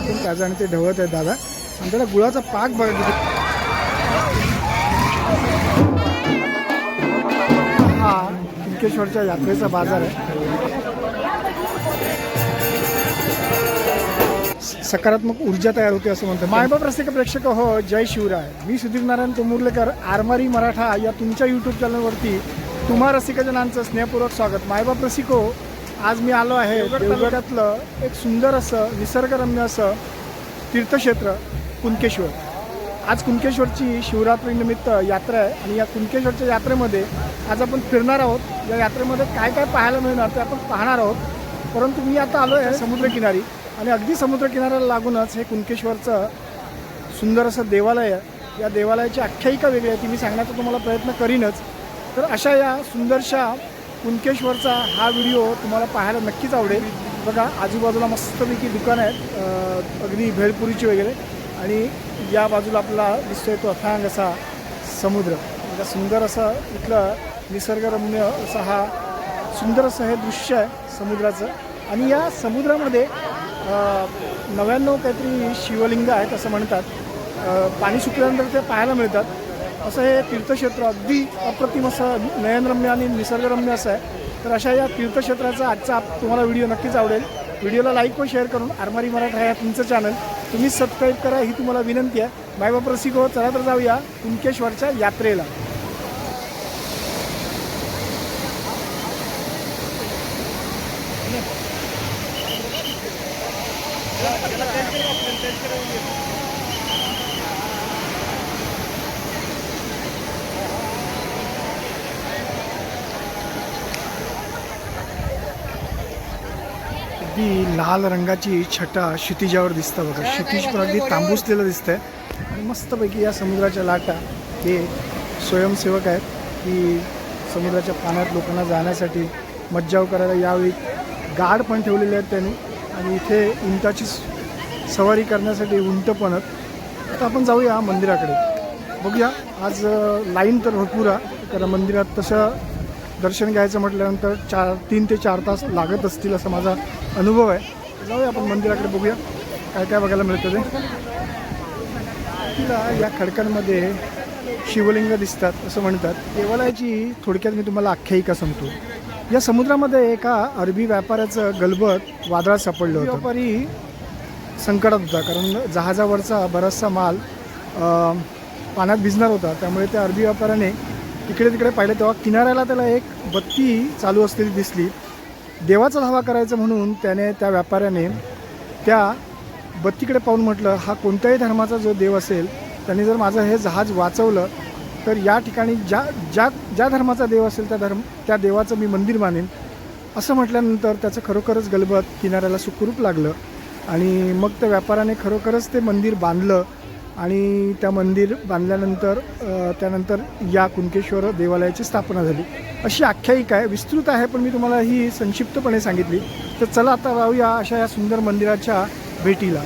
एकदम ताजा आणि ते ढवळत आहेत दादा. आणि त्याला गुळाचा पाक बघा किती. हा कुणकेश्वरच्या यात्रेचा बाजार आहे. सकारात्मक ऊर्जा तयार होते असं म्हणतात. मायबाप रसिक प्रेक्षक हो, जय शिवराय. मी सुधीर नारायण तोमुर्लेकर, आरमारी मराठा या तुमच्या यूट्यूब चॅनलवरती तुम्हा रसिकजनांचं स्नेहपूर्वक स्वागत. मायबाप रसिको, आज मी आलो आहे देवगडातलं एक सुंदर असं निसर्गरम्य असं तीर्थक्षेत्र कुणकेश्वर. आज कुणकेश्वरची शिवरात्रीनिमित्त यात्रा आहे आणि या कुणकेश्वरच्या यात्रेमध्ये आज आपण फिरणार आहोत. या यात्रेमध्ये काय काय पाहायला मिळणार ते आपण पाहणार आहोत. परंतु मी आता आलो आहे समुद्रकिनारी आणि अगदी समुद्रकिनाऱ्याला लागूनच हे कुणकेश्वरचं सुंदर असं देवालय आहे. या देवालयाची आख्यायिका वेगळी आहे, ती मी सांगण्याचा तुम्हाला प्रयत्न करीनच. तर अशा या सुंदरशा कुणकेश्वरचा हा व्हिडिओ तुम्हाला पाहायला नक्कीच आवडेल. बघा आजूबाजूला मस्तपैकी दुकानं आहेत, अगदी भेळपुरीची वगैरे. आणि या बाजूला आपल्याला दिसतोय तो अथांग असा समुद्र. म्हणजे सुंदर असं इथलं निसर्गरम्य असा हा सुंदर असं हे दृश्य आहे समुद्राचं. आणि या समुद्रामध्ये 99 काहीतरी शिवलिंग आहेत असं म्हणतात. पाणी सुकल्यानंतर ते पाहायला मिळतात. असं हे तीर्थक्षेत्र अगदी अप्रतिम असं नयनरम्य आणि निसर्गरम्य असं आहे. तर अशा या तीर्थक्षेत्राचा आजचा तुम्हाला व्हिडिओ नक्कीच आवडेल. व्हिडिओला लाईक व शेअर करून आरमारी मराठा या तुमचं चॅनल तुम्ही सबस्क्राईब करा ही तुम्हाला विनंती आहे. मायबाप रसिको, चला तर जाऊया कुणकेश्वरच्या यात्रेला. अगदी लाल रंगाची छटा क्षितिजावर दिसतं बघा. क्षितिज पण अगदी तांबूसलेलं दिसतंय. आणि मस्तपैकी या समुद्राच्या लाटा हे स्वयंसेवक आहेत की समुद्राच्या पाण्यात लोकांना जाण्यासाठी मज्जाव करायला यावेळी गार्ड पण ठेवलेले आहेत त्यांनी. आणि इथे उंटाची सवारी करण्यासाठी उंट पण आहेत. आता आपण जाऊया मंदिराकडे, बघूया. आज लाईन तर भरपूर आहे, कारण मंदिरात तसं दर्शन घ्यायचं म्हटल्यानंतर 3 ते 4 तास लागत असतील असा माझा अनुभव आहे. जाऊया आपण मंदिराकडे, बघूया काय काय बघायला मिळतं ते. तिला या खडकांमध्ये शिवलिंग दिसतात असं म्हणतात. देवालयाची थोडक्यात मी तुम्हाला आख्यायिका सांगतो. या समुद्रामध्ये एका अरबी व्यापाऱ्याचं गलबत वादळात सापडलं होतं. व्यापारी संकटात होता, कारण जहाजावरचा बराचसा माल पाण्यात भिजणार होता. त्यामुळे त्या अरबी व्यापाऱ्याने इकडे तिकडे पाहिलं, तेव्हा किनाऱ्याला त्याला एक बत्ती चालू असलेली दिसली. देवाचा धावा करायचं म्हणून त्याने त्या व्यापाऱ्याने त्या बत्तीकडे पाहून म्हटलं, हा कोणत्याही धर्माचा जो देव असेल त्याने जर माझं हे जहाज वाचवलं तर या ठिकाणी ज्या धर्माचा देव असेल त्या देवाचं मी मंदिर बांधेन. असं म्हटल्यानंतर त्याचं खरोखरच गलबत किनाऱ्याला सुखरूप लागलं. आणि मग त्या व्यापाऱ्याने खरोखरच ते मंदिर बांधलं. आणि त्या मंदिर बांधल्यानंतर त्यानंतर या कुणकेश्वर देवालयाची स्थापना झाली. अशी आख्यायिका आहे, विस्तृत आहे, पण मी तुम्हाला ही संक्षिप्तपणे सांगितली. तर चला आता जाऊया अशा या सुंदर मंदिराच्या भेटीला.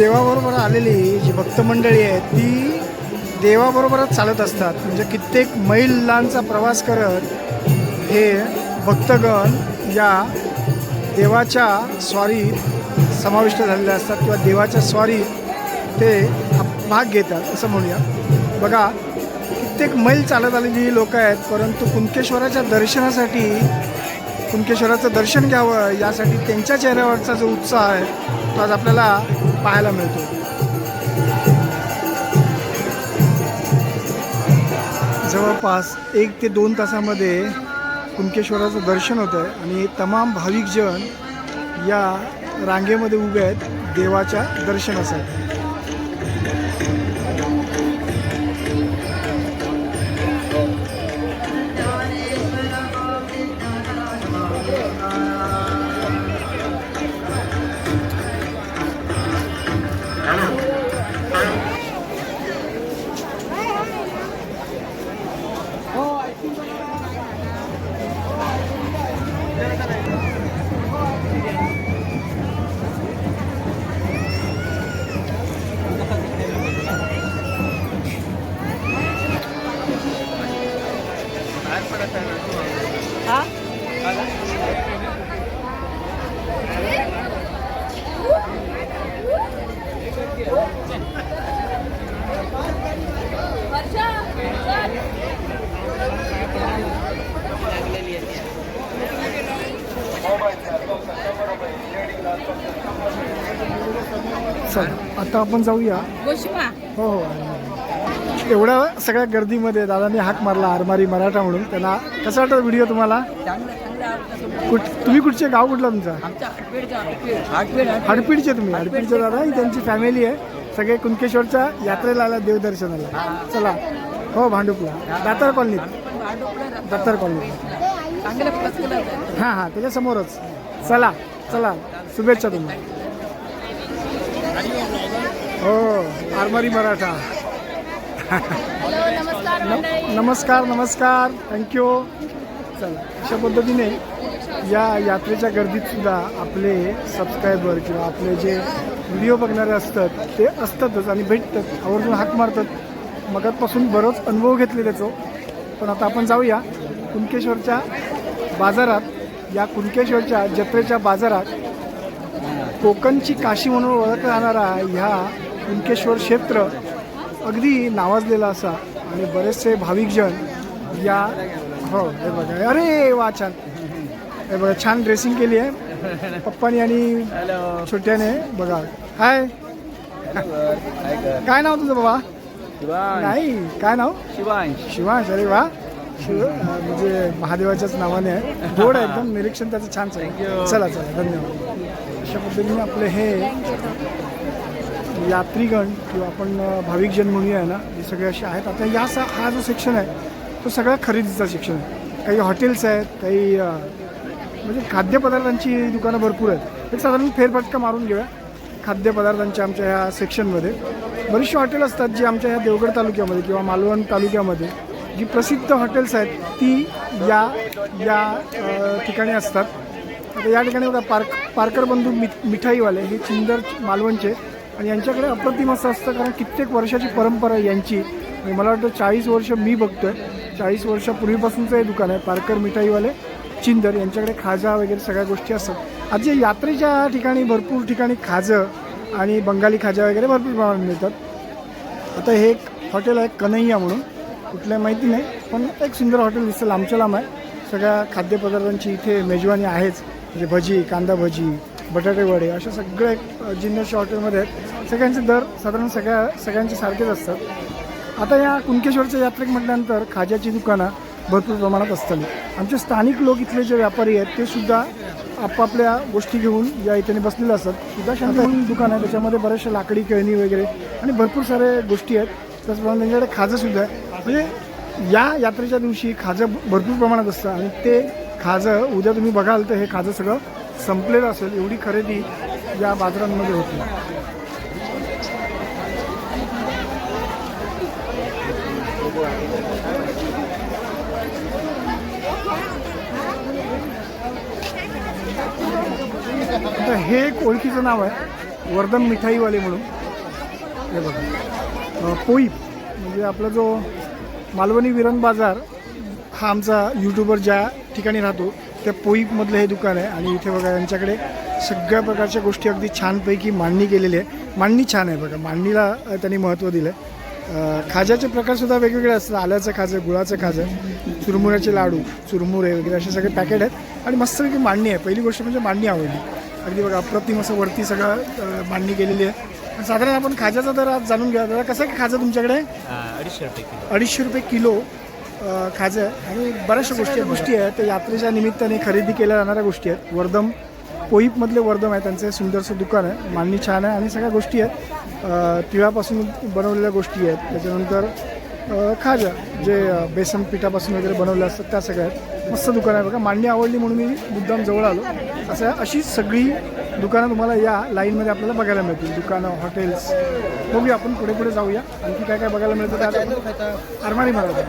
देवाबरोबर आलेली जी भक्त मंडळी आहे ती देवाबरोबरच चालत असतात. म्हणजे कित्येक मैलांचा प्रवास करत हे भक्तगण या देवाच्या स्वारीत समाविष्ट झालेले असतात किंवा देवाच्या स्वारीत ते भाग घेतात असं म्हणूया. बघा कित्येक मैल चालत आलेली लोक आहेत, परंतु कुणकेश्वराच्या दर्शनासाठी कुणकेश्वराचं दर्शन घ्यावं यासाठी त्यांच्या चेहऱ्यावरचा जो उत्साह आहे तो आज आपल्याला पाहायला मिळतो. जवळपास 1 ते 2 तासामध्ये कुणकेश्वराचं दर्शन होतं आहे आणि तमाम भाविकजन या रांगेमध्ये उभे आहेत देवाच्या दर्शनासाठी. चल आता आपण जाऊया. हो हो. एवढ्या सगळ्या गर्दीमध्ये दादांनी हाक मारला आरमारी मराठा म्हणून. त्यांना कसा वाटतं व्हिडिओ तुम्हाला? तुम्ही कुठचे, गाव कुठला तुमचा? हडपीडचे. तुम्ही हडपीडचे दादा, ही त्यांची फॅमिली आहे. सगळे कुणकेश्वरच्या यात्रेला आला देवदर्शनाला. चला. हो भांडुपला, दातार कॉलनीत. दातार कॉलनीत. हां हां त्याच्यासमोरच. चला चला, शुभेच्छा तुम्हाला. हो आरमारी मराठा. नमस्कार नमस्कार, थँक्यू. चला अशा पद्धतीने या यात्रेच्या गर्दीत सुद्धा आपले सबस्क्रायबर किंवा आपले जे व्हिडिओ बघणारे असतात ते असतातच आणि भेटतात, आवर्जून हाक मारतात. मगातपासून बरंच अनुभव घेतले त्याचं. पण आता आपण जाऊया कुणकेश्वरच्या बाजारात. या कुणकेश्वरच्या जत्रेच्या बाजारात कोकणची काशी म्हणून ओळखला जाणारा ह्या कुणकेश्वर क्षेत्र अगदी नावाजलेला असा आणि बरेचसे भाविकजन या. हो हे बघा, अरे वा छान. हे बघा छान ड्रेसिंग केली आहे पप्पानी आणि छोट्याने. बघा हाय, काय नाव तुझं बाबा? नाही काय नाव? शिवांश. शिवांश, अरे वा. म्हणजे महादेवाच्याच नावाने आहे. गोड आहे एकदम, निरीक्षण त्याचं छानच आहे. चला चला, धन्यवाद. अशा पद्धतीने आपले हे यात्रीगण किंवा आपण भाविकजन म्हणूया ना, हे सगळे असे आहेत. आता हा जो सेक्शन आहे तो सगळा खरेदीचा सेक्शन आहे. काही हॉटेल्स आहेत, काही म्हणजे खाद्यपदार्थांची दुकानं भरपूर आहेत. एक साधारण फेरफटका मारून घेऊया खाद्यपदार्थांच्या आमच्या ह्या सेक्शनमध्ये. बरीचशी हॉटेल असतात जी आमच्या ह्या देवगड तालुक्यामध्ये किंवा मालवण तालुक्यामध्ये जी प्रसिद्ध हॉटेल्स आहेत ती या ठिकाणी असतात. आता या ठिकाणी बघा पारकर बंधू मिठाईवाले हे चिंदर मालवणचे, आणि यांच्याकडे अप्रतिम असं असतं कारण कित्येक वर्षाची परंपरा आहे यांची. आणि मला वाटतं 40 वर्ष मी बघतोय, 40 वर्षापूर्वीपासूनचं हे दुकान आहे पारकर मिठाईवाले चिंदर. यांच्याकडे खाजा वगैरे सगळ्या गोष्टी असतात. आज जे यात्रेच्या ठिकाणी भरपूर ठिकाणी खाजं आणि बंगाली खाजा वगैरे भरपूर प्रमाणात मिळतात. आता हे एक हॉटेल आहे कन्हैया म्हणून, कुठल्या माहिती नाही पण एक सुंदर हॉटेल दिसतं, लांबच्या लांब आहे. सगळ्या खाद्यपदार्थांची इथे मेजवानी आहेच. म्हणजे भजी, कांदा भजी, बटाटे वडे अशा सगळ्या जिन्नसच्या हॉटेलमध्ये आहेत. सगळ्यांचे दर साधारण सगळ्यांचे सारखेच असतात. आता या कुणकेश्वरच्या यात्रेक म्हटल्यानंतर खाज्याची दुकानं भरपूर प्रमाणात असतात. आमचे स्थानिक लोक इथले जे व्यापारी आहेत ते सुद्धा आपापल्या गोष्टी घेऊन या इथे बसलेले असतात. सुदर्शन म्हणून दुकान आहे, त्याच्यामध्ये बऱ्याचशा लाकडी खेळणी वगैरे आणि भरपूर साऱ्या गोष्टी आहेत. त्याचप्रमाणे त्यांच्याकडे खाजंसुद्धा आहे. म्हणजे या यात्रेच्या दिवशी खाजं भरपूर प्रमाणात असतं आणि ते खाजं उद्या तुम्ही बघाल तर हे खाजं सगळं संपलेलं असेल, एवढी खरेदी या बाजारांमध्ये होती. आता हे एक ओळखीचं नाव आहे वर्धन मिठाईवाले म्हणून. हे बघा पोईप म्हणजे आपला जो मालवणी विरण बाजार हा आमचा यूट्यूबर ज्या ठिकाणी राहतो त्या पोईपमधलं हे दुकान आहे. आणि इथे बघा यांच्याकडे सगळ्या प्रकारच्या गोष्टी अगदी छानपैकी मांडणी केलेली आहे. मांडणी छान आहे बघा, मांडणीला त्यांनी महत्त्व दिलं आहे. खाज्याचे प्रकारसुद्धा वेगवेगळे असतात. आल्याचं खाजं, गुळाचं खाजं, चुरमुऱ्याचे लाडू, चुरमुरे वगैरे असे सगळे पॅकेट आहेत. आणि मस्तपैकी मांडणी आहे. पहिली गोष्ट म्हणजे मांडणी आवडली अगदी बघा, अप्रतिम असं वरती सगळं मांडणी केलेली आहे. साधारण आपण खाज्याचा दर आज जाणून घ्या. दादा कसं आहे खाजं तुमच्याकडे? 250 रुपये किलो. 250 रुपये किलो खाजं आहे. आणि बऱ्याचशा गोष्टी आहेत त्या यात्रेच्या निमित्ताने खरेदी केल्या जाणाऱ्या गोष्टी आहेत. वर्धम पोईपमधले वर्धम आहे, त्यांचं सुंदरसं दुकान आहे. मांडणी छान आहे आणि सगळ्या गोष्टी आहेत. तिळापासून बनवलेल्या गोष्टी आहेत. त्याच्यानंतर खाजा जे बेसन पिठापासून वगैरे बनवले असतात त्या सगळ्या आहेत. मस्त दुकान आहे बघा. मांडणी आवडली म्हणून मी मुद्दाम जवळ आलो. अशी सगळी दुकानं तुम्हाला या लाईनमध्ये आपल्याला बघायला मिळतील. दुकानं, हॉटेल्स. बघूया आपण पुढे पुढे जाऊया आणखी काय काय बघायला मिळतं ते आता आरमारी मारत.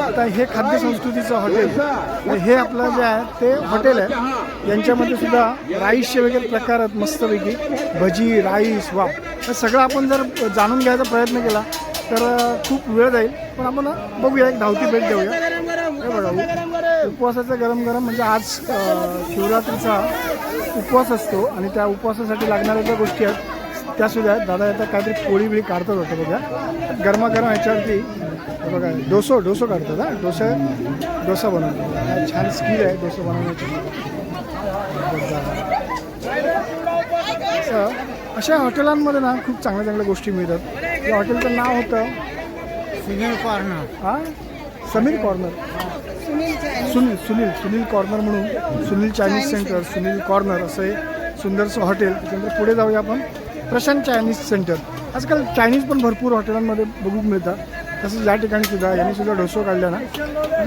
आता हे खाद्य संस्कृतीचं हॉटेल, हे आपलं जे आहे ते हॉटेल आहे. यांच्यामध्ये सुद्धा राईसचे वगैरे प्रकार आहेत मस्तपैकी. भजी, राईस, वा हे सगळं आपण जर जाणून घ्यायचा प्रयत्न केला तर खूप वेळ जाईल. पण आपण बघूया, एक धावती भेट देऊया. हे बघा उपवासाचं गरम गरम म्हणजे आज शिवरात्रीचा उपवास असतो आणि त्या उपवासासाठी लागणाऱ्या ज्या गोष्टी आहेत त्यासुद्धा आहेत. दादा आता काहीतरी पोळी बिळी काढतात होतं बघा गरमागरम ह्याच्यावरती. बघा डोसो काढतात. डोसा बनवतो. छान स्किल आहे डोसा बनवण्याची. अशा हॉटेलांमध्ये ना खूप चांगल्या चांगल्या गोष्टी मिळतात. या हॉटेलचं नाव होतं सुनील कॉर्नर. हां समीर कॉर्नर. सुनील कॉर्नर म्हणून Sunil Chinese centre, Sunil corner असं हे सुंदरसं हॉटेल. त्याच्यानंतर पुढे जाऊया आपण प्रशांत चायनीज सेंटर. आजकाल चायनीज पण भरपूर हॉटेलांमध्ये बघू मिळतात. तसंच या ठिकाणी सुद्धा यांनी सुद्धा डोसो काढला ना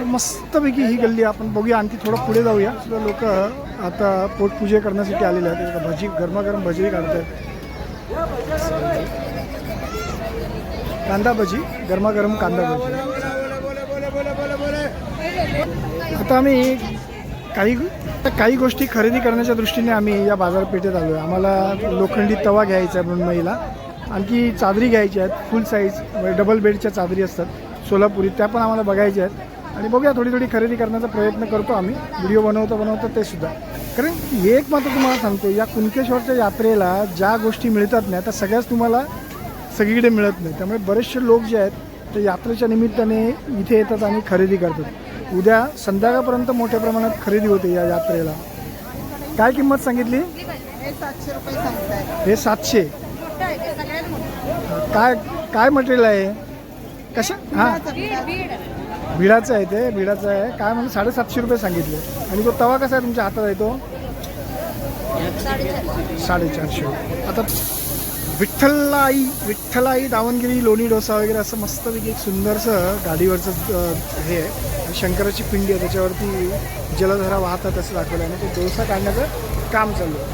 मस्तपैकी ही गल्ली. आपण बघूया आणखी थोडं पुढे जाऊया. सुद्धा लोक आता पोटपूजे करण्यासाठी आलेले आहेत. भजी गरमागरम भजी काढतात. कांदा भजी, गरमागरम कांदा भजी. आता आम्ही काही गोष्टी खरेदी करण्याच्या दृष्टीने आम्ही या बाजारपेठेत आलो आहे. आम्हाला लोखंडी तवा घ्यायचा आहे मृण्मयीला. आणखी चादरी घ्यायच्या आहेत फुल साईज डबल बेडच्या चादरी असतात सोलापुरी, त्या पण आम्हाला बघायच्या आहेत. आणि बघूया थोडी खरेदी करण्याचा प्रयत्न करतो आम्ही. व्हिडिओ बनवता ते सुद्धा. कारण एक मात्र तुम्हाला सांगतो, या कुणकेश्वरच्या यात्रेला ज्या गोष्टी मिळतात ना त्या सगळ्याच तुम्हाला सगळीकडे मिळत नाही. त्यामुळे बरेचसे लोक जे आहेत ते यात्रेच्या निमित्ताने इथे येतात आणि खरेदी करतात. उद्या संध्याकाळपर्यंत मोठ्या प्रमाणात खरेदी होते या यात्रेला. काय किंमत सांगितली? हे 700 रुपये सांगताय. हे 700. काय मटेरियल आहे? कशा? हां भिडाचं आहे ते. भिडाचं आहे. काय म्हणजे 750 रुपये सांगितले. आणि तो तवा कसा आहे तुमच्या हातात आहे? तो 450. आता विठ्ठलाई दावणगिरी लोणी डोसा वगैरे असं मस्तपैकी एक सुंदरसं गाडीवरचं हे आहे. शंकराची पिंडी आहे, त्याच्यावरती जलधारा वाहतात असं दाखवलं आहे. आणि ते डोसा काढण्याचं काम चालू आहे.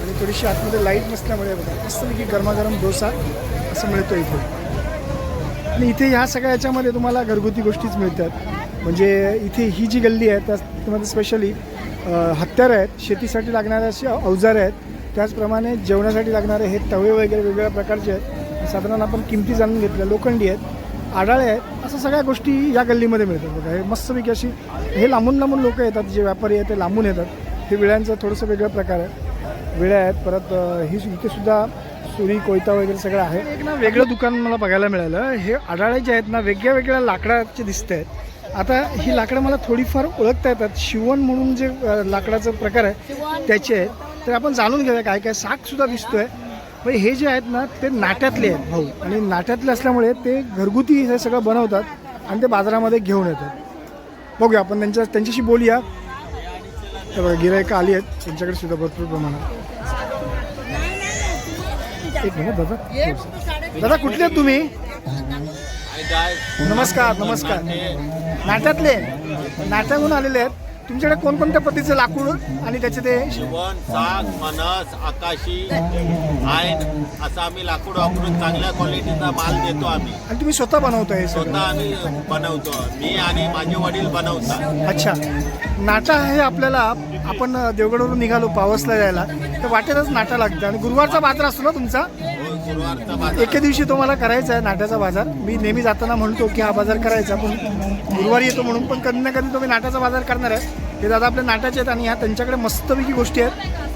आणि थोडीशी आतमध्ये लाईट नसल्यामुळे बघा मस्तपैकी गरमागरम डोसा असं मिळतो इथे. आणि इथे ह्या सगळ्या याच्यामध्ये तुम्हाला घरगुती गोष्टीच मिळतात. म्हणजे इथे ही जी गल्ली आहे त्यामध्ये स्पेशली हत्यारं आहेत, शेतीसाठी लागणारे असे अवजारे आहेत. त्याचप्रमाणे जेवणासाठी लागणारे हे तवे वगैरे वेगवेगळ्या प्रकारचे आहेत. साधारण आपण किमती जाणून घेतल्या. लोखंडी आहेत, आडाळे आहेत, असं सगळ्या गोष्टी या गल्लीमध्ये मिळतात बघा. हे मस्तपैकी अशी हे लांबून लोक येतात, जे व्यापारी आहेत ते लांबून येतात. हे विळ्यांचं थोडंसं वेगळा प्रकार आहे. विळ्या आहेत. परत इथे सुद्धा सुरी कोयता वगैरे सगळं आहे. एक ना वेगळं दुकान मला बघायला मिळालं. हे आडाळे जे आहेत ना वेगळ्या लाकडाचे दिसत आहेत. आता ही लाकडं मला थोडीफार ओळखता येतात. शिवण म्हणून जे लाकडाचा प्रकार आहे त्याचे आहेत. तर आपण जाणून घेऊया काय काय. सागसुद्धा दिसतोय. म्हणजे हे जे आहेत ना ते नाट्यातले आहेत भाऊ. आणि नाट्यातले असल्यामुळे ते घरगुती हे सगळं बनवतात आणि ते बाजारामध्ये घेऊन येतात. बघूया आपण त्यांच्याशी बोलूया. तर बघा गिरायकं आली आहेत त्यांच्याकडे सुद्धा भरपूर प्रमाणात. एक मिनिट दादा कुठले आहेत तुम्ही? नमस्कार. नाट्यातले नाट्याहून आलेले आहेत. तुमच्याकडे कोणकोणत्या पद्धतीचं लाकूड आणि त्याचे ते शिवण, साग, फणस, आकाशी, आयन असं आम्ही लाकूड वापरून चांगल्या क्वालिटीचा माल देतो आम्ही. आणि तुम्ही स्वतः बनवता हे स्वतः सगळं? आम्ही बनवतो. मी आणि माझे वडील बनवतात. अच्छा. नाटा हे आपल्याला आपण देवगडवरून निघालो पावसला जायला तर वाटेतच नाटा लागतं आणि गुरुवारचा बाजार असतो ना तुमचा? हो, गुरुवारचा बाजार. एके दिवशी तो मला करायचा आहे नाट्याचा बाजार. मी नेहमी जाताना म्हणतो की हा बाजार करायचा, पण गुरुवारी येतो म्हणून. पण कधी ना कधी तुम्ही नाट्याचा बाजार करणार आहे. हे दादा आपल्या नाट्याचे आहेत आणि ह्या त्यांच्याकडे मस्तपैकी गोष्टी आहेत.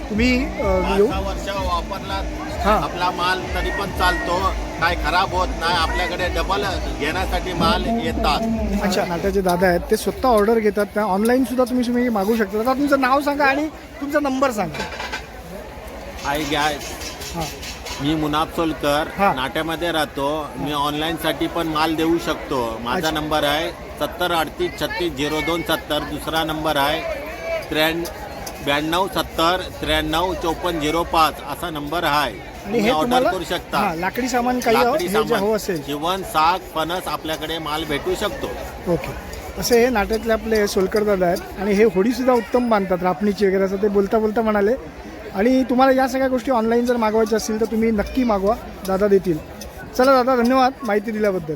तुम्ही येऊ 5-6 वर्ष वापरला हां. आपला माल तरी पण चालतो, काय खराब होत नाही. आपल्याकडे डबल घेण्यासाठी माल येतात. अच्छा. नाट्याचे दादा आहेत, ते स्वतः ऑर्डर घेतात. त्या ऑनलाईन सुद्धा तुम्ही मागू शकता. दादा तुमचं नाव सांगा आणि तुमचा नंबर सांगा. आई गॅस, हां. मी मुनाब सोलकर, हां. नाट्यामध्ये राहतो. मी ऑनलाईन साठी पण माल देऊ शकतो. माझा अच्छा. नंबर आहे 7038360270. दुसरा नंबर आहे 9270935405. असा नंबर आहे. आणि तुम्ही हे ऑर्डर तुम्हाला करू शकता. हां, लाकडी सामान काही लाकडी हे जे सामान, हवं असेल. शिवण, साग, फणस आपल्याकडे माल भेटू शकतो. ओके. असे हे नाट्यातले आपले सोलकर दादा आहेत आणि हे होडीसुद्धा उत्तम बांधतात, रापणीची वगैरे, असं ते बोलता म्हणाले. आणि तुम्हाला या सगळ्या गोष्टी ऑनलाईन जर मागवायच्या असतील तर तुम्ही नक्की मागवा, दादा देतील. चला दादा, धन्यवाद माहिती दिल्याबद्दल.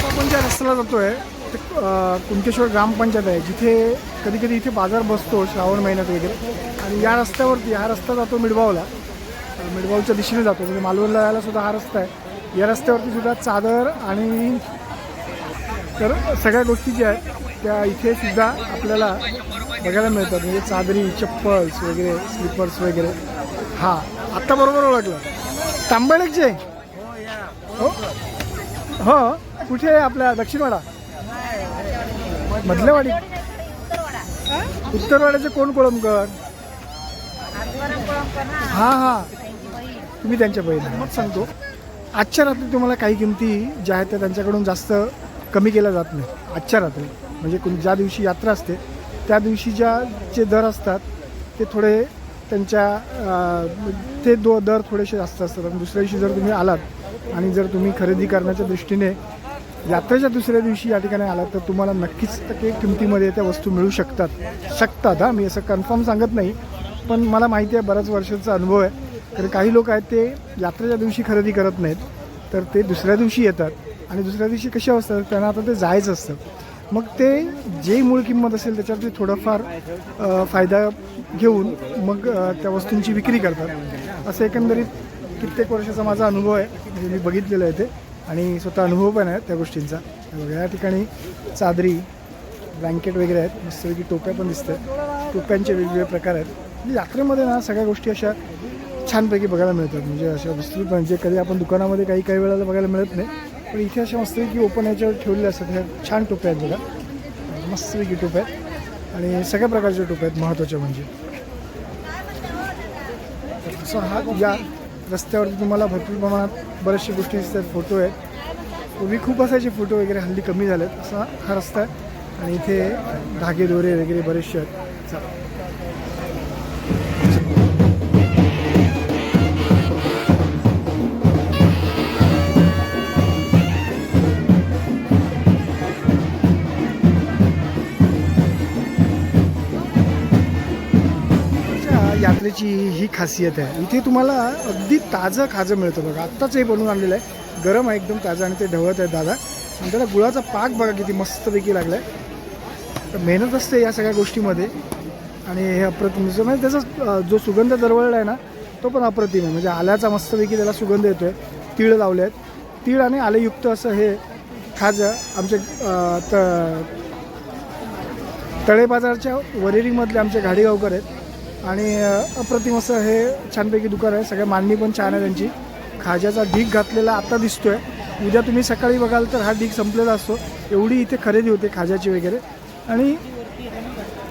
आपण ज्या रस्त्याला जातो आहे ते कुणकेश्वर ग्रामपंचायत आहे, जिथे कधी कधी इथे बाजार बसतो श्रावण महिन्यात वगैरे. आणि या रस्त्यावरती हा रस्ता जातो मिडबावला, मिडबावच्या दिशेने जातो, म्हणजे मालवणला यायला सुद्धा हा रस्ता आहे. या रस्त्यावरती सुद्धा चादर आणि तर सगळ्या गोष्टी ज्या आहेत त्या इथे सुद्धा आपल्याला बघायला मिळतात. म्हणजे चादरी, चप्पल्स वगैरे, स्लिपर्स वगैरे. हां, आत्ता बरोबर ओळखलं. तांबळेचे हो हो. कुठे आहे? आपल्या दक्षिणवाडा, मधल्यावाडी, उत्तरवाड्याचे कोण? कोळंबकर. हां हां, तुम्ही त्यांच्या बहिणी. मग सांगतो, आजच्या रात्री तुम्हाला काही किमती ज्या आहेत त्या त्यांच्याकडून जास्त कमी केल्या जात नाही. आजच्या रात्री म्हणजे ज्या दिवशी यात्रा असते त्या दिवशी जे दर असतात ते थोडे त्यांच्या दर थोडेसे जास्त असतात. आणि दुसऱ्या दिवशी जर तुम्ही आलात आणि जर तुम्ही खरेदी करण्याच्या दृष्टीने यात्रेच्या दुसऱ्या दिवशी या ठिकाणी आलात तर तुम्हाला नक्कीच टक्के किमतीमध्ये त्या वस्तू मिळू शकतात. हां, मी असं कन्फर्म सांगत नाही, पण मला माहिती आहे, बऱ्याच वर्षाचा अनुभव आहे. कारण काही लोक आहेत ते यात्रेच्या दिवशी खरेदी करत नाहीत, तर ते दुसऱ्या दिवशी येतात. आणि दुसऱ्या दिवशी कशा असतात, त्यांना आता ते जायचं असतं. मग ते जे मूळ किंमत असेल त्याच्यावर ते थोडाफार फायदा घेऊन मग त्या वस्तूंची विक्री करतात. असं एकंदरीत कित्येक वर्षाचा माझा अनुभव आहे, म्हणजे मी बघितलेलं आहे ते आणि स्वतः अनुभव पण आहे त्या गोष्टींचा. या ठिकाणी चादरी, ब्लँकेट वगैरे आहेत, मस्तपैकी टोप्या पण दिसत आहेत. टोप्यांचे वेगवेगळे प्रकार आहेत. म्हणजे यात्रेमध्ये ना सगळ्या गोष्टी अशा छानपैकी बघायला मिळतात. म्हणजे अशा वस्तू म्हणजे कधी आपण दुकानामध्ये काही वेळेला बघायला मिळत नाही, पण इथे अशा मस्तपैकी ओपन याच्यावर ठेवलेल्या असतात. ह्या छान टोप्या आहेत बघा, मस्तपैकी टोप्या आहेत आणि सगळ्या प्रकारच्या टोप्या आहेत. महत्त्वाच्या म्हणजे असं हा या रस्त्यावरती तुम्हाला भरपूर प्रमाणात बऱ्याचशा गोष्टी दिसतात. फोटो आहेत, पूर्वी खूप असायचे फोटो वगैरे, हल्ली कमी झालेत. असा हा रस्ता आहे आणि इथे धागे दोरे वगैरे बरेचसे आहेत. चला. यात्रेची ही खासियत आहे, इथे तुम्हाला अगदी ताजं खाजं मिळतं बघा. आत्ताच हे बनवून आणलेलं आहे, गरम आहे एकदम ताजं आणि ते ढवळत आहे दादा. आणि त्याला गुळाचा पाक बघा किती मस्तपैकी लागला आहे. तर मेहनत असते या सगळ्या गोष्टीमध्ये आणि हे अप्रतिम म्हणजे त्याचा जो सुगंध दरवळला आहे ना तो पण अप्रतिम आहे. म्हणजे आल्याचा मस्तपैकी त्याला सुगंध येतो आहे. तीळ लावले आहेत. तीळ आणि आलेयुक्त असं हे खाजं आमचे तळे बाजारच्या वरेरीमधले आमचे घाडीगावकर आहेत आणि अप्रतिम असं हे छानपैकी दुकान आहे. सगळ्या मांडणी पण छान आहे त्यांची. खाज्याचा ढीग घातलेला आता दिसतोय. उद्या तुम्ही सकाळी बघाल तर हा ढीग संपलेला असतो. एवढी इथे खरेदी होते खाज्याची वगैरे. आणि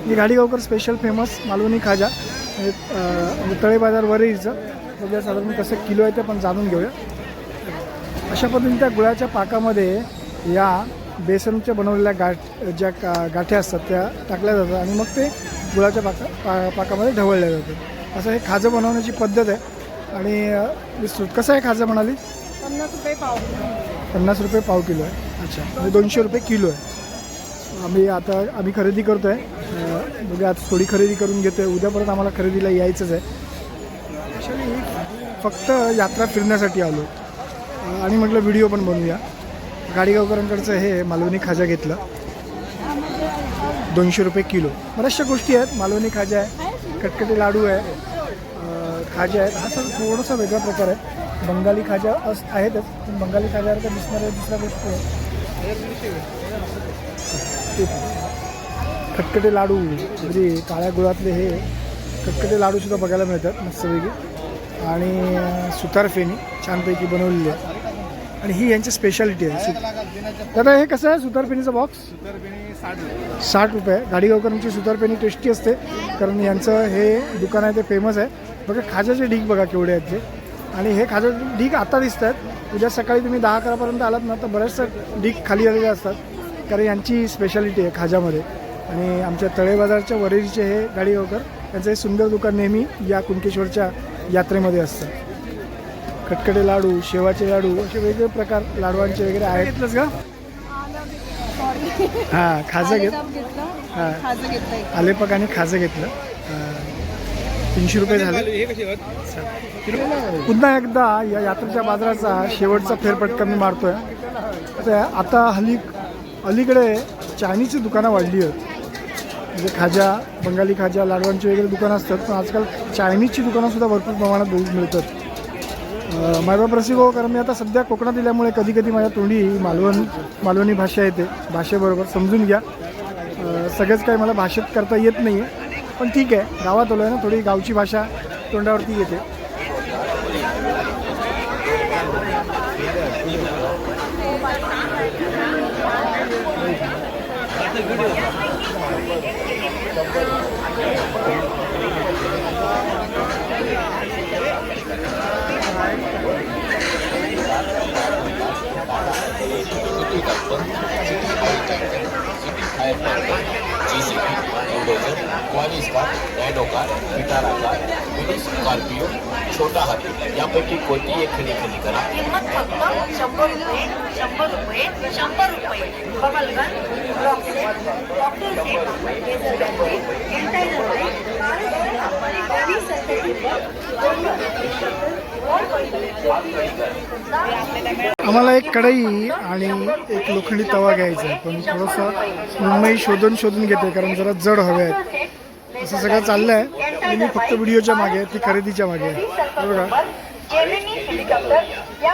ही घाडीगावकर स्पेशल फेमस मालवणी खाजा तळे बाजार वरेरीचं बघूया साधारण कसं किलो आहे ते पण जाणून घेऊया. अशा पद्धतीने त्या गुळाच्या पाकामध्ये या बेसनच्या बनवलेल्या ज्या गाठ्या असतात त्या टाकल्या जातात आणि मग ते गुळाच्या पाकामध्ये ढवळल्या जातात. असं हे खाजं बनवण्याची पद्धत आहे. आणि कसं आहे खाजं म्हणाली? 50 रुपये पाव. 50 रुपये पाव किलो आहे. अच्छा, म्हणजे 200 रुपये किलो आहे. आम्ही खरेदी करतो आहे. म्हणजे आज थोडी खरेदी करून घेतो आहे. उद्या परत आम्हाला खरेदीला यायचंच आहे. ॲक्च्युली फक्त यात्रा फिरण्यासाठी आलो आणि म्हटलं व्हिडिओ पण बनवूया. गाडीगावकरांकडचं हे मालवणी खाजा घेतलं. 200 रुपये किलो. बऱ्याचशा गोष्टी आहेत. मालवणी खाजा आहे, कटकटी लाडू आहे, खाजा आहेत. हा सर थोडासा वेगळा प्रकार आहे. बंगाली खाजा आहेतच पण बंगाली खाज्यासारखं दिसणाऱ्या दुसऱ्या गोष्ट आहे. खटखटे लाडू म्हणजे काळ्या गुळातले हे खटखटे लाडूसुद्धा बघायला मिळतात मस्तपैकी. आणि सुतारफेणी छानपैकी बनवलेली आहे आणि ही यांची स्पेशालिटी आहे. दादा हे कसं आहे सुतारफेणीचा बॉक्स? 60 रुपये. गाडीगावकरांची सुतारफेणी टेस्टी असते कारण यांचं हे दुकान आहे ते फेमस आहे. बघा खाज्याचे ढीग बघा केवढे आहेत ते. आणि हे खाज्याचे ढीग आता दिसत आहेत. उद्या सकाळी तुम्ही 10-11पर्यंत आलात ना तर बरेचसे ढीग खाली आलेले असतात कारण यांची स्पेशालिटी आहे खाज्यामध्ये. आणि आमच्या तळे बाजारच्या वरेरीचे हे गाडीगावकर यांचं हे सुंदर दुकान नेहमी या कुणकेश्वरच्या यात्रेमध्ये असतं. खटखटे लाडू, शेवाचे लाडू असे वेगवेगळे प्रकार लाडवांचे वगैरे आहेत. घेतलंच का? हां खाजं हां आलेपक आणि खाजं घेतलं. 300 रुपये झाले. पुन्हा एकदा या यात्रेच्या बाजाराचा शेवटचा फेरफटका मी मारतोय. आता अलीकडे चायनीजची दुकानं वाढली आहेत. म्हणजे खाजा, बंगाली खाजा, लाडवांची वगैरे दुकानं असतात पण आजकाल चायनीजची दुकानंसुद्धा भरपूर प्रमाणात मिळतात. माझा प्रसिद्ध हो कारण मी आता सध्या कोकणात दिल्यामुळे कधी कधी माझ्या तोंडी मालवणी भाषा येते. भाषेबरोबर समजून घ्या. सगळंच काही मला भाषेत करता येत नाही आहे पण ठीक आहे. गावात आलो आहे ना, थोडी गावची भाषा तोंडावरती येते. स्कॉर्पिओ, छोटा हाती यापैकी कोणती एक खरेदी करा. किंमत फक्त 100 रुपये. 100 रुपये. 100 रुपये. Bubble gun, rock set, cocktail set, laser battery, एंटायझर लाईट, बेबी सेंटर, आम्हाला एक कढई आणि एक लोखंडी तवा घ्यायचा आहे पण थोडंसं मुंबई शोधून घेते कारण जरा जड हवे आहेत. असं सगळं चाललं आहे आणि मी फक्त व्हिडिओच्या मागे आहे, ती खरेदीच्या मागे आहे. बघा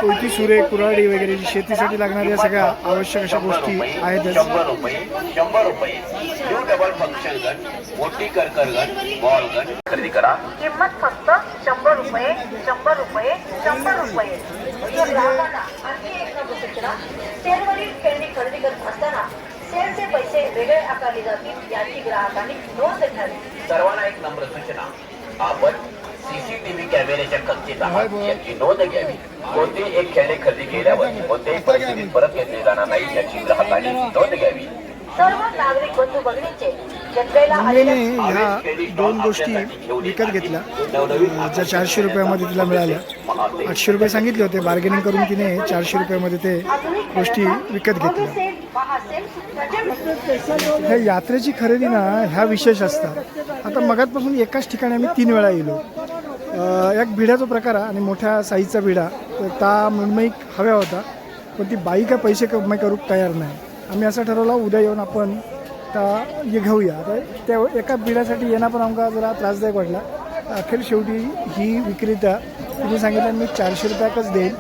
कोयती, सुरे, कुऱ्हाडी वगैरे शेतीसाठी लागणाऱ्या सगळ्या आवश्यक अशा गोष्टी आहेतच. 100 रुपये. 100 रुपये. न्यू डबल फंक्शन गन, मोठी करकर गन, बॉल गन खरेदी करा. किंमत फक्त 100 रुपये. 100 रुपये. 100 रुपये. तर ग्राहकांना आणखी एक सूचना, सेलवरील खेळणी खरेदी करत असताना सेलचे पैसे वेगळे आकारले जातील याची ग्राहकांनी नोंद घ्यावी. सर्वांना एक नम्र सूचना, आपण सीसीटीव्ही कॅमेऱ्याच्या कक्षेत आहात याची नोंद घ्यावी. कोणतेही एक खेळणे खरेदी केल्यावर कोणत्याही परिस्थितीत परत घेतले जाणार नाही याची ग्राहकांनी नोंद घ्यावी. सर्व नागरिक बंधू भगिनींचे जत्रेला आलेल्या ह्या 2 गोष्टी विकत घेतल्या ज्या 400 रुपयामध्ये तिला मिळाल्या. 800 रुपये सांगितले होते. बार्गेनिंग करून तिने 400 रुपयामध्ये ते गोष्टी विकत घेतल्या. ह्या यात्रेची खरेदी ना ह्या विशेष असतात. आता मगातपासून एकाच ठिकाणी आम्ही 3 वेळा गेलो. एक भिड्याचा प्रकार आणि मोठ्या साईजचा भिडा तर त्या मृण्मयी हव्या होता पण ती बाई काय पैसे कमाई करू तयार नाही. आम्ही असं ठरवलं उद्या येऊन आपण त्या घेऊया. आता त्या एका भिड्यासाठी येणं पण आमका जरा त्रासदायक वाटला अखेर शेवटी ही विक्रेता तिने सांगितलं मी 400 रुपयाकच देईल,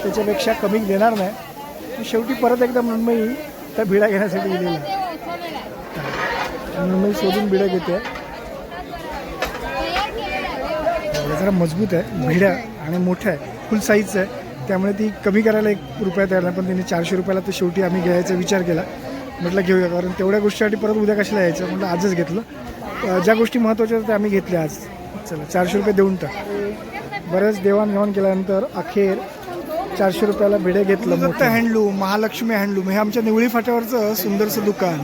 त्याच्यापेक्षा कमी देणार नाही. शेवटी परत एकदा मृण्मयी त्या भिडा घेण्यासाठी गेलेला. मृण्मयी शोधून भिडा घेते. जरा मजबूत आहे भिड्या आणि मोठ्या आहे, फुल साईजचं आहे, त्यामुळे ती कमी करायला 1 रुपया तयार नाही. पण तिने 400 रुपयाला तर शेवटी आम्ही घ्यायचा विचार केला. म्हटलं घेऊया, कारण तेवढ्या गोष्टीसाठी परत उद्या कशाला यायचं. म्हटलं आजच घेतलं. ज्या गोष्टी महत्त्वाच्या होत्या त्या आम्ही घेतल्या आज. चला 400 रुपये देऊन टाक. बऱ्याच देवाणघेवाण केल्यानंतर अखेर 400 रुपयाला भिडे घेतलं. दत्त हँडलूम, महालक्ष्मी हँडलूम हे आमच्या निवळी फाट्यावरचं सुंदरसं दुकान.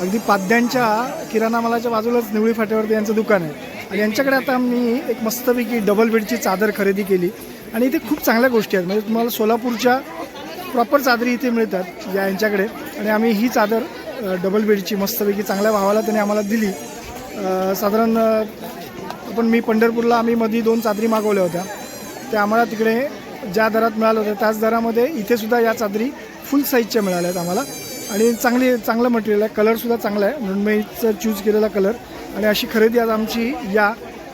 अगदी पाद्यांच्या किराणा मालाच्या बाजूलाच निवळी फाट्यावरती यांचं दुकान आहे. आणि यांच्याकडे आता मी एक मस्तपैकी डबल बेडची चादर खरेदी केली. आणि इथे खूप चांगल्या गोष्टी आहेत, म्हणजे तुम्हाला सोलापूरच्या प्रॉपर चादरी इथे मिळतात यांच्याकडे. आणि आम्ही ही चादर डबल बेडची मस्तपैकी चांगल्या भावाला त्याने आम्हाला दिली. साधारण मी पंढरपूरला आम्ही मध्ये 2 चादरी मागवल्या होत्या, त्या आम्हाला तिकडे ज्या दरात मिळाल्या होत्या त्याच दरामध्ये इथेसुद्धा या चादरी फुल साईजच्या मिळाल्या आहेत आम्हाला. आणि चांगलं मटेरियल आहे, कलरसुद्धा चांगला आहे, मृण्मयीचं चूज केलेला कलर. आणि अशी खरेदी आज आमची या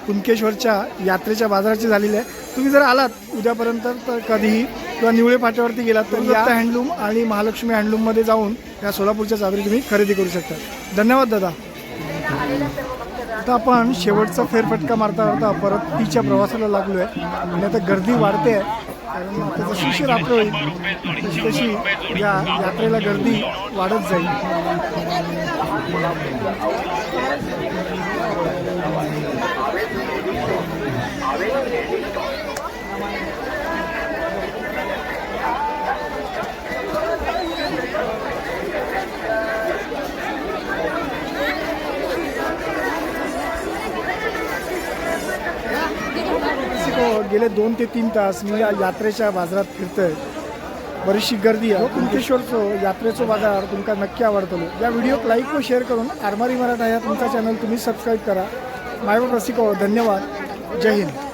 कुणकेश्वरच्या यात्रेच्या बाजाराची झालेली आहे. तुम्ही जर आलात उद्यापर्यंत तर कधीही किंवा निवळे फाट्यावरती गेलात तर या हँडलूम आणि महालक्ष्मी हँडलूममध्ये जाऊन या सोलापूरच्या चादरी तुम्ही खरेदी करू शकता. धन्यवाद दादा. आता आपण शेवटचा फेरफटका मारता परत तीच्या प्रवासाला लागलो आहे. आणि आता गर्दी वाढते आहे, कारण आता जशी रात्र होईल तशी या यात्रेला गर्दी वाढत जाईल. गेले 2 ते 3 तास मी या यात्रेच्या बाजारात फिरतोय. बरीचशी गर्दी आहे. कुणकेश्वरचं यात्रेचं बाजार तुमका नक्की आवडतो. या व्हिडिओक लाईक व शेअर करून आरमारी मराठा या तुमचा चॅनल तुम्ही सबस्क्राईब करा. मायवर रसिको धन्यवाद. जय हिंद.